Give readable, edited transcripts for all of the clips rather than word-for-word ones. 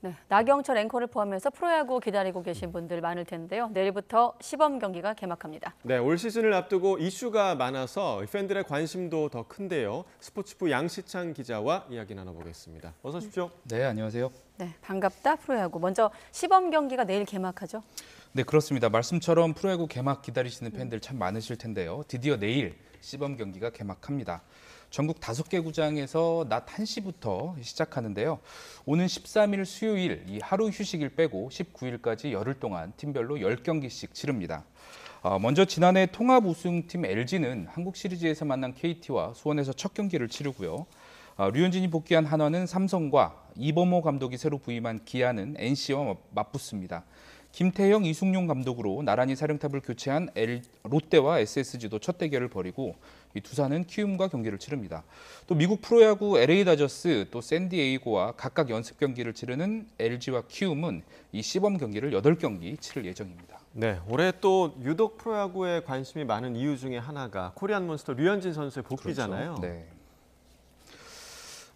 네, 나경철 앵커를 포함해서 프로야구 기다리고 계신 분들 많을 텐데요. 내일부터 시범 경기가 개막합니다. 네, 올 시즌을 앞두고 이슈가 많아서 팬들의 관심도 더 큰데요. 스포츠부 양시창 기자와 이야기 나눠보겠습니다. 어서 오십시오. 네, 안녕하세요. 네, 반갑다 프로야구. 먼저 시범 경기가 내일 개막하죠? 네, 그렇습니다. 말씀처럼 프로야구 개막 기다리시는 팬들 참 많으실 텐데요. 드디어 내일 시범 경기가 개막합니다. 전국 5개 구장에서 낮 1시부터 시작하는데요. 오는 13일 수요일 이 하루 휴식일 빼고 19일까지 열흘 동안 팀별로 10경기씩 치릅니다. 먼저 지난해 통합 우승팀 LG는 한국 시리즈에서 만난 KT와 수원에서 첫 경기를 치르고요. 류현진이 복귀한 한화는 삼성과 이범호 감독이 새로 부임한 기아는 NC와 맞붙습니다. 김태형, 이승용 감독으로 나란히 사령탑을 교체한 롯데와 SSG도 첫 대결을 벌이고 이 두산은 키움과 경기를 치릅니다. 또 미국 프로야구 LA 다저스 또 샌디에이고와 각각 연습 경기를 치르는 LG와 키움은 이 시범 경기를 8경기 치를 예정입니다. 네, 올해 또 유독 프로야구에 관심이 많은 이유 중에 하나가 코리안 몬스터 류현진 선수의 복귀잖아요. 그렇죠.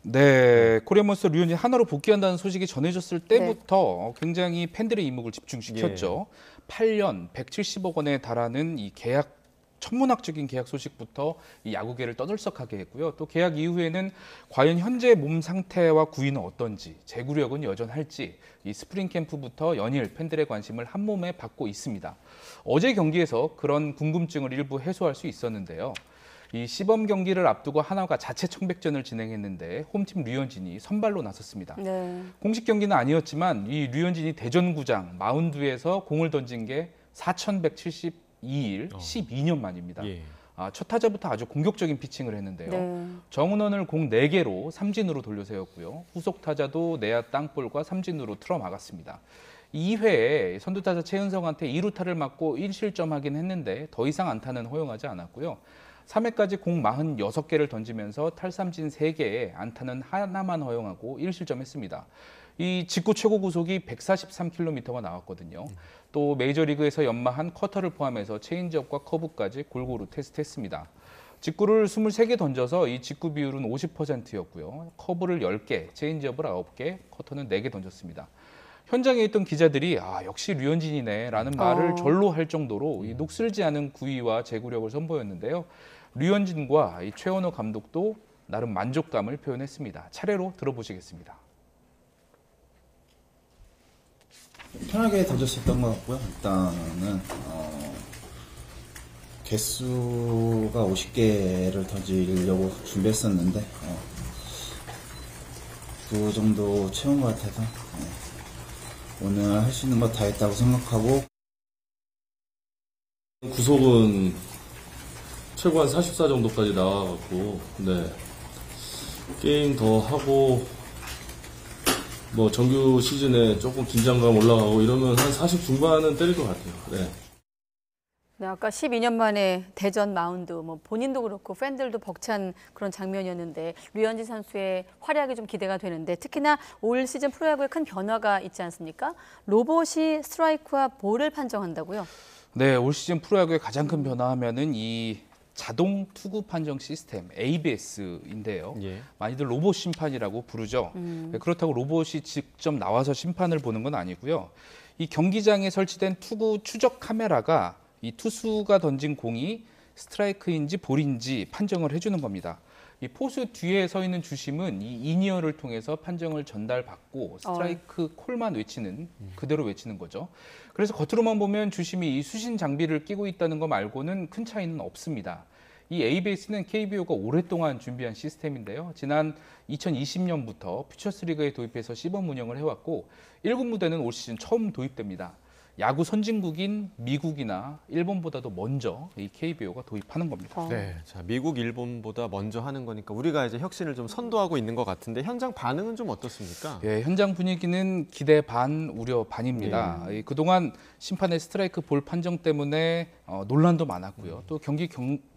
네, 코리안 몬스터 류현진 한화로 복귀한다는 소식이 전해졌을 때부터 굉장히 팬들의 이목을 집중시켰죠. 8년 170억 원에 달하는 이 계약 천문학적인 계약 소식부터 이 야구계를 떠들썩하게 했고요. 또 계약 이후에는 과연 현재 몸 상태와 구위는 어떤지, 제구력은 여전할지 이 스프링 캠프부터 연일 팬들의 관심을 한 몸에 받고 있습니다. 어제 경기에서 그런 궁금증을 일부 해소할 수 있었는데요. 이 시범 경기를 앞두고 한화가 자체 청백전을 진행했는데 홈팀 류현진이 선발로 나섰습니다. 네. 공식 경기는 아니었지만 이 류현진이 대전구장 마운드에서 공을 던진 게 4,172일, 12년 만입니다. 첫 타자부터 아주 공격적인 피칭을 했는데요. 네. 정은원을 공 4개로 삼진으로 돌려세웠고요. 후속 타자도 내야 땅볼과 삼진으로 틀어막았습니다. 2회에 선두타자 최은성한테 2루타를 맞고 1실점하긴 했는데 더 이상 안타는 허용하지 않았고요. 3회까지 공 46개를 던지면서 탈삼진 3개에 안타는 하나만 허용하고 1실점했습니다. 이 직구 최고 구속이 143km가 나왔거든요. 또 메이저리그에서 연마한 쿼터를 포함해서 체인지업과 커브까지 골고루 테스트했습니다. 직구를 23개 던져서 이 직구 비율은 50%였고요. 커브를 10개, 체인지업을 9개, 쿼터는 4개 던졌습니다. 현장에 있던 기자들이 역시 류현진이네 라는 말을 절로 할 정도로 이 녹슬지 않은 구위와 제구력을 선보였는데요. 류현진과 이 최원호 감독도 나름 만족감을 표현했습니다. 차례로 들어보시겠습니다. 편하게 던졌었던 것 같고요. 일단은 개수가 50개를 던지려고 준비했었는데 그 정도 채운 것 같아서 오늘 할 수 있는 거 다 했다고 생각하고. 구속은 최고 한 44 정도까지 나와갖고 게임 더 하고 뭐 정규 시즌에 조금 긴장감 올라가고 이러면 한 40 중반은 때릴 것 같아요. 네, 아까 12년 만에 대전 마운드, 뭐 본인도 그렇고 팬들도 벅찬 그런 장면이었는데 류현진 선수의 활약이 좀 기대가 되는데 특히나 올 시즌 프로야구에 큰 변화가 있지 않습니까? 로봇이 스트라이크와 볼을 판정한다고요? 네, 올 시즌 프로야구의 가장 큰 변화하면은 이 자동 투구 판정 시스템 ABS인데요. 많이들 로봇 심판이라고 부르죠. 그렇다고 로봇이 직접 나와서 심판을 보는 건 아니고요. 이 경기장에 설치된 투구 추적 카메라가 이 투수가 던진 공이 스트라이크인지 볼인지 판정을 해주는 겁니다. 이 포수 뒤에 서 있는 주심은 이 인이어를 통해서 판정을 전달받고 스트라이크 콜만 외치는, 그대로 외치는 거죠. 그래서 겉으로만 보면 주심이 이 수신 장비를 끼고 있다는 거 말고는 큰 차이는 없습니다. 이 ABS는 KBO가 오랫동안 준비한 시스템인데요. 지난 2020년부터 퓨처스리그에 도입해서 시범 운영을 해왔고 1군 무대는 올 시즌 처음 도입됩니다. 야구 선진국인 미국이나 일본보다도 먼저 이 KBO가 도입하는 겁니다. 네, 자, 미국, 일본보다 먼저 하는 거니까 우리가 이제 혁신을 좀 선도하고 있는 것 같은데 현장 반응은 좀 어떻습니까? 예, 현장 분위기는 기대 반, 우려 반입니다. 그동안 심판의 스트라이크 볼 판정 때문에 논란도 많았고요. 또 경기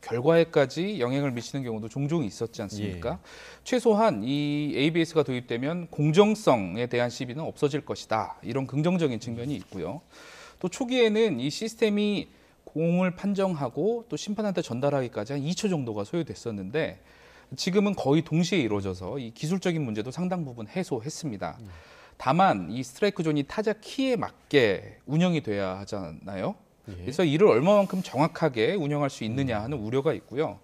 결과에까지 영향을 미치는 경우도 종종 있었지 않습니까? 최소한 이 ABS가 도입되면 공정성에 대한 시비는 없어질 것이다. 이런 긍정적인 측면이 있고요. 또 초기에는 이 시스템이 공을 판정하고 또 심판한테 전달하기까지 한 2초 정도가 소요됐었는데 지금은 거의 동시에 이루어져서 이 기술적인 문제도 상당 부분 해소했습니다. 다만 이 스트라이크 존이 타자 키에 맞게 운영이 돼야 하잖아요. 예. 그래서 이를 얼마만큼 정확하게 운영할 수 있느냐 하는 우려가 있고요.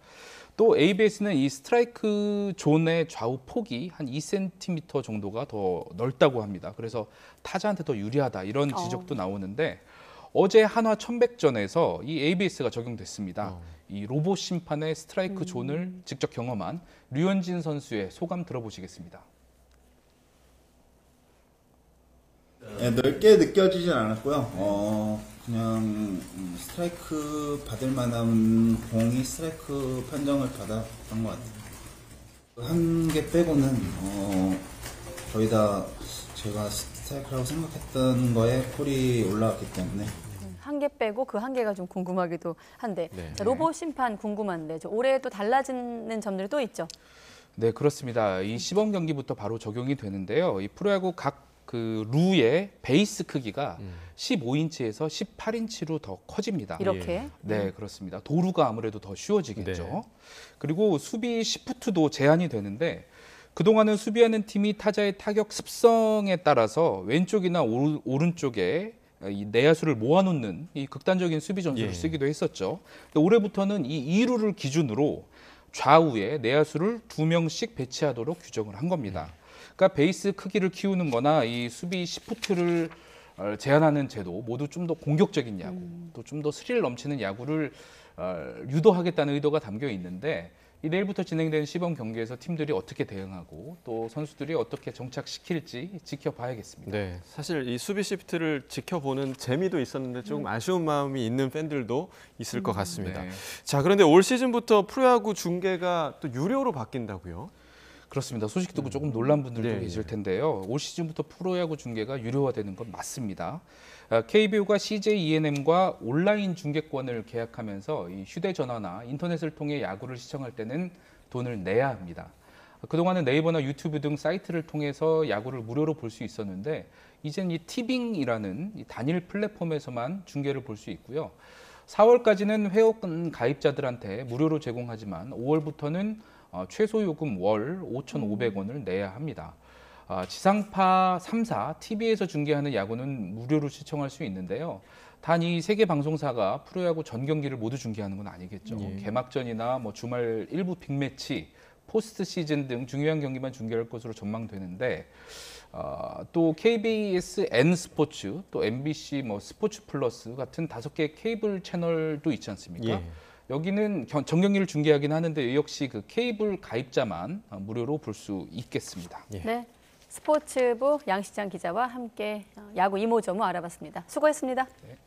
또 ABS는 이 스트라이크 존의 좌우 폭이 한 2cm 정도가 더 넓다고 합니다. 그래서 타자한테 더 유리하다 이런 지적도 나오는데 어제 한화 첨백전에서 이 ABS가 적용됐습니다. 이 로봇 심판의 스트라이크 존을 직접 경험한 류현진 선수의 소감 들어보시겠습니다. 네, 넓게 느껴지진 않았고요. 그냥 스트라이크 받을 만한 공이 스트라이크 판정을 받았던 것 같아요. 한 개 빼고는 거의 다 제가 스트라이크라고 생각했던 거에 콜이 올라왔기 때문에 한 개 빼고 그 한 개가 좀 궁금하기도 한데 네. 자, 로봇 심판 궁금한데 올해 또 달라지는 점들이 또 있죠. 네, 그렇습니다. 이 시범 경기부터 바로 적용이 되는데요. 이 프로야구 각 그 루의 베이스 크기가 15인치에서 18인치로 더 커집니다. 이렇게. 네, 그렇습니다. 도루가 아무래도 더 쉬워지겠죠. 네. 그리고 수비 시프트도 제한이 되는데 그동안은 수비하는 팀이 타자의 타격 습성에 따라서 왼쪽이나 오른쪽에 이 내야수를 모아놓는 이 극단적인 수비 전술을 예. 쓰기도 했었죠. 근데 올해부터는 이 2루를 기준으로 좌우에 내야수를 2명씩 배치하도록 규정을 한 겁니다. 그러니까 베이스 크기를 키우는 거나 이 수비 시프트를 제한하는 제도 모두 좀 더 공격적인 야구, 또 좀 더 스릴 넘치는 야구를 유도하겠다는 의도가 담겨 있는데 이 내일부터 진행되는 시범 경기에서 팀들이 어떻게 대응하고 또 선수들이 어떻게 정착시킬지 지켜봐야겠습니다. 네, 사실 이 수비 시프트를 지켜보는 재미도 있었는데 조금 아쉬운 마음이 있는 팬들도 있을 것 같습니다. 네. 자, 그런데 올 시즌부터 프로야구 중계가 또 유료로 바뀐다고요? 그렇습니다. 소식 듣고 조금 놀란 분들도 네, 계실 네. 텐데요. 올 시즌부터 프로야구 중계가 유료화되는 건 맞습니다. KBO가 CJ ENM과 온라인 중계권을 계약하면서 이 휴대전화나 인터넷을 통해 야구를 시청할 때는 돈을 내야 합니다. 그동안은 네이버나 유튜브 등 사이트를 통해서 야구를 무료로 볼 수 있었는데 이젠 이 티빙이라는 이 단일 플랫폼에서만 중계를 볼 수 있고요. 4월까지는 회원 가입자들한테 무료로 제공하지만 5월부터는 최소 요금 월 5,500원을 내야 합니다. 지상파 3사, TV에서 중계하는 야구는 무료로 시청할 수 있는데요. 단 이 세 개 방송사가 프로야구 전 경기를 모두 중계하는 건 아니겠죠. 예. 개막전이나 뭐 주말 일부 빅매치, 포스트 시즌 등 중요한 경기만 중계할 것으로 전망되는데 또 KBS N 스포츠, 또 MBC 뭐 스포츠 플러스 같은 5개 케이블 채널도 있지 않습니까? 예. 여기는 전 경기를 중계하긴 하는데 이 역시 그 케이블 가입자만 무료로 볼 수 있겠습니다. 예. 네, 스포츠부 양시장 기자와 함께 야구 이모저모 알아봤습니다. 수고했습니다. 네.